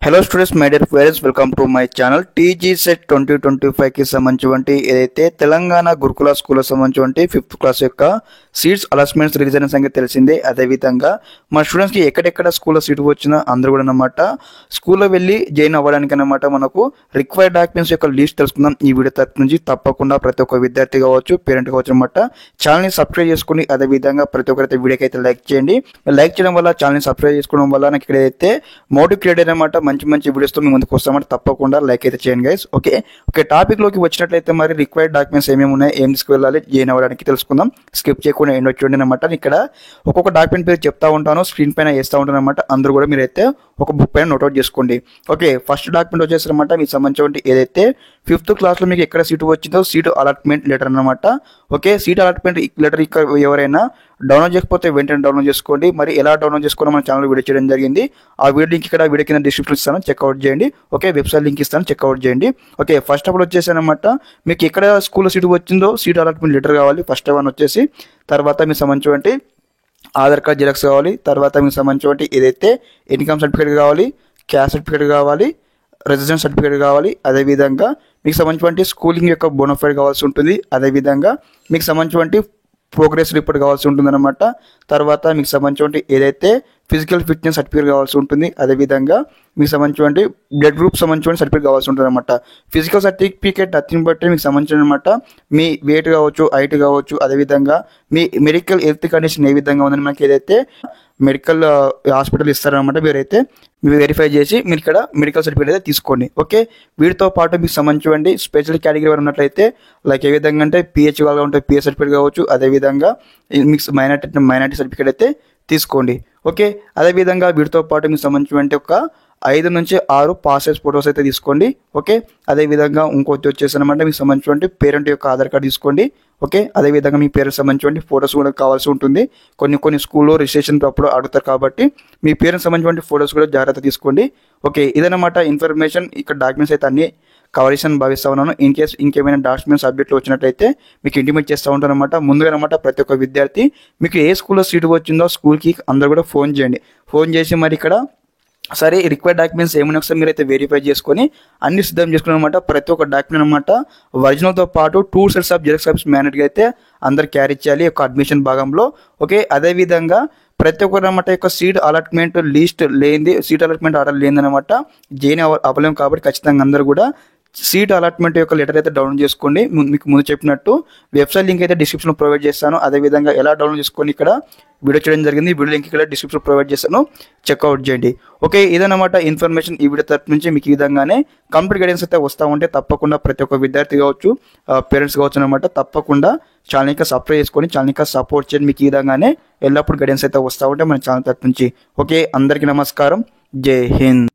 Hello students, my dear parents, welcome to my channel. TG SET 2025కి సంబంధించి ఏదైతే తెలంగాణ గురుకుల స్కూల్ సంబంధించి 5th క్లాస్ యొక్క సీట్స్ అలాట్మెంట్స్ రిలీజ్ అయిన సంగతి తెలిసిందే. అదేవిధంగా మా స్టూడెంట్స్కి ఎక్కడెక్కడ స్కూల్లో సీట్ వచ్చినా అందరూ కూడా అనమాట స్కూల్లో వెళ్ళి జాయిన్ అవ్వడానికి అనమాట మనకు రిక్వైర్డ్ డాక్యుమెంట్స్ యొక్క లిస్ట్ తెలుసుకుందాం. ఈ వీడియో తరపు నుంచి తప్పకుండా ప్రతి ఒక్క విద్యార్థి కావచ్చు, పేరెంట్ కావచ్చు అనమాట ఛానల్ని సబ్స్క్రైబ్ చేసుకుని అదేవిధంగా ప్రతి ఒక్కరైతే వీడియోకి అయితే లైక్ చేయండి. లైక్ చేయడం వల్ల, ఛానల్ని సబ్స్క్రైబ్ చేసుకోవడం వల్ల నాకు ఇక్కడైతే మోటివ్ క్రియేట్ అనమాట మంచి వీడియోస్తో మీ ముందుకు వస్తామంటే తప్పకుండా లైక్ అయితే చేయండి గైస్. ఓకే టాపిక్ లోకి వచ్చినట్లయితే మరి రిక్వైర్డ్ డాక్యుమెంట్స్ ఏమేమి ఉన్నాయి, ఏం తీసుకువెళ్ళాలి, జాయిన్ అవ్వడానికి తెలుసుకుందాం. స్కిప్ చేయకుండా ఎండ్ చూడండి అనమాట. ఇక్కడ ఒక్కొక్క డాక్యుమెంట్ పేరు చెప్తా ఉంటాను, స్క్రీన్ పైన వేస్తూ ఉంటాను అనమాట. అందరూ కూడా మీరైతే ఒక బుక్ పైన నోట్అవుట్ చేసుకోండి. ఓకే, ఫస్ట్ డాక్యుమెంట్ వచ్చేసి అనమాట మీకు సంబంధించి ఏదైతే 5th క్లాస్లో మీకు ఎక్కడ సీటు వచ్చిందో సీటు అలాట్మెంట్ లెటర్ అనమాట. ఓకే, సీట్ అలాట్మెంట్ లెటర్ ఇక్కడ ఎవరైనా డౌన్లోడ్ చేయకపోతే వెంటనే డౌన్లోడ్ చేసుకోండి. మరి ఎలా డౌన్లోడ్ చేసుకోవాలో మన ఛానల్ వీడియో చేయడం జరిగింది. ఆ వీడియో లింక్ ఇక్కడ వీడియో కింద డిస్క్రిప్షన్ ఇస్తాను, చెక్అవుట్ చేయండి. ఓకే, వెబ్సైట్ లింక్ ఇస్తాను, చెక్అవుట్ చేయండి. ఓకే, ఫస్ట్ ఆఫ్ ఆల్ వచ్చేసి అనమాట మీకు ఎక్కడ స్కూల్లో సీటు వచ్చిందో సీట్ అలాట్మెంట్ లెటర్ కావాలి. ఫస్ట్ వన్ వచ్చేసి, తర్వాత మీకు సంబంధించి ఆధార్ కార్డ్ జిరాక్స్ కావాలి. తర్వాత మీకు సంబంధించి ఏదైతే ఇన్కమ్ సర్టిఫికేట్ కావాలి, క్యాస్ట్ సర్టిఫికేట్ కావాలి, రెసిడెన్స్ సర్టిఫికేట్ కావాలి. అదేవిధంగా మీకు సంబంధించి స్కూలింగ్ యొక్క బోనఫైడ్ కావాల్సి ఉంటుంది. అదేవిధంగా మీకు సంబంధించి ప్రోగ్రెస్ రిపోర్ట్ కావాల్సి ఉంటుంది అనమాట. తర్వాత మీకు సంబంధించి ఏదైతే ఫిజికల్ ఫిట్నెస్ సర్టిఫికేట్ కావాల్సి ఉంటుంది. అదేవిధంగా మీకు సంబంధించి బ్లడ్ గ్రూప్ సంబంధించిన సర్టిఫికేట్ కావాల్సి ఉంటుంది అనమాట. ఫిజికల్ సర్టిఫికేట్ నథింగ్ బట్టి మీకు సంబంధించిన అనమాట మీ వెయిట్ కావచ్చు, హైట్ కావచ్చు, అదేవిధంగా మీ మెడికల్ హెల్త్ కండిషన్ ఏ విధంగా ఉందని మనకి ఏదైతే మెడికల్ హాస్పిటల్ ఇస్తారనమాట. మీరైతే వెరిఫై చేసి మీరు ఇక్కడ మెడికల్ సర్టిఫికేట్ అయితే తీసుకోండి. ఓకే, వీటితో పాటు మీకు సంబంధించి స్పెషల్ కేటగిరీ వారు ఉన్నట్లయితే లైక్ ఏ విధంగా అంటే పిహెచ్ వాళ్ళగా ఉంటే పిహెచ్ సర్టిఫికేట్ కావచ్చు. అదేవిధంగా మీకు మైనారిటీ సర్టిఫికేట్ అయితే తీసుకోండి. ఓకే, అదేవిధంగా వీటితో పాటు మీకు సంబంధించి ఒక 5 నుంచి 6 పాస్పోర్ట్ ఫొటోస్ అయితే తీసుకోండి. ఓకే, అదేవిధంగా ఇంకొకటి వచ్చేసి అనమాట మీకు సంబంధించి పేరెంట్ యొక్క ఆధార్ కార్డు తీసుకోండి. ఓకే, అదేవిధంగా మీ పేరెంట్స్ సంబంధించి ఫొటోస్ కూడా కావాల్సి ఉంటుంది. కొన్ని స్కూల్లో రిజిస్ట్రేషన్ అప్పుడు అడుగుతారు కాబట్టి మీ పేరెంట్స్ సంబంధించి ఫొటోస్ కూడా జాగ్రత్త తీసుకోండి. ఓకే, ఇదన్నమాట ఇన్ఫర్మేషన్. ఇక్కడ డాక్యుమెంట్స్ అయితే అన్ని కవర్ చేసి భావిస్తూ ఉన్నాను. ఇన్ కేస్ ఇంకేమైనా డాక్యుమెంట్స్ సబ్జెక్ట్లో వచ్చినట్లయితే మీకు ఇంటిమేట్ చేస్తూ ఉంటాను అనమాట. ముందుగా అనమాట ప్రతి ఒక్క విద్యార్థి మీకు ఏ స్కూల్లో సీటు వచ్చిందో స్కూల్కి అందరూ కూడా ఫోన్ చేయండి. ఫోన్ చేసి మరి ఇక్కడ సరే రిక్వైర్డ్ డాక్యుమెంట్స్ ఏమైనా ఒకసారి మీరైతే వెరిఫై చేసుకొని అన్ని సిద్ధం చేసుకుని అనమాట. ప్రతి ఒక్క డాక్యుమెంట్ అనమాట ఒరిజినల్తో పాటు 2 సెట్స్ ఆఫ్ జిరాక్స్ కాపీస్ మ్యాండేట్గా అయితే అందరు క్యారీ చేయాలి యొక్క అడ్మిషన్ భాగంలో. ఓకే, అదేవిధంగా ప్రతి ఒక్కరు అనమాట యొక్క సీట్ అలాట్మెంట్ లిస్ట్ లేనిది, సీట్ అలాట్మెంట్ ఆర్డర్ లేదనమాట జాయిన్ అవ్వలేము. కాబట్టి ఖచ్చితంగా అందరూ కూడా సీట్ అలాట్మెంట్ యొక్క లెటర్ అయితే డౌన్లోడ్ చేసుకోండి. మీకు ముందు చెప్పినట్టు వెబ్సైట్ లింక్ అయితే డిస్క్రిప్షన్లో ప్రొవైడ్ చేస్తాను. అదేవిధంగా ఎలా డౌన్లోడ్ చేసుకొని ఇక్కడ వీడియో చేయడం జరిగింది. వీడియో లింక్ ఇక్కడ డిస్క్రిప్షన్ ప్రొవైడ్ చేస్తాను, చెక్అవుట్ చేయండి. ఓకే, ఇదన్నమాట ఇన్ఫర్మేషన్. ఈ వీడియో తరపు నుంచి మీకు ఈ విధంగానే కంప్లీట్ గైడెన్స్ అయితే వస్తూ ఉంటే తప్పకుండా ప్రతి ఒక్క విద్యార్థి కావచ్చు, పేరెంట్స్ కావచ్చు అనమాట తప్పకుండా ఛానల్ ఇంకా సబ్స్క్రైబ్ చేసుకొని ఛానల్ ఇంకా సపోర్ట్ చేయండి. మీకు ఈ విధంగానే ఎల్లప్పుడు గైడెన్స్ అయితే వస్తూ ఉంటే మన ఛానల్ తరపు నుంచి. ఓకే, అందరికీ నమస్కారం, జై హింద్.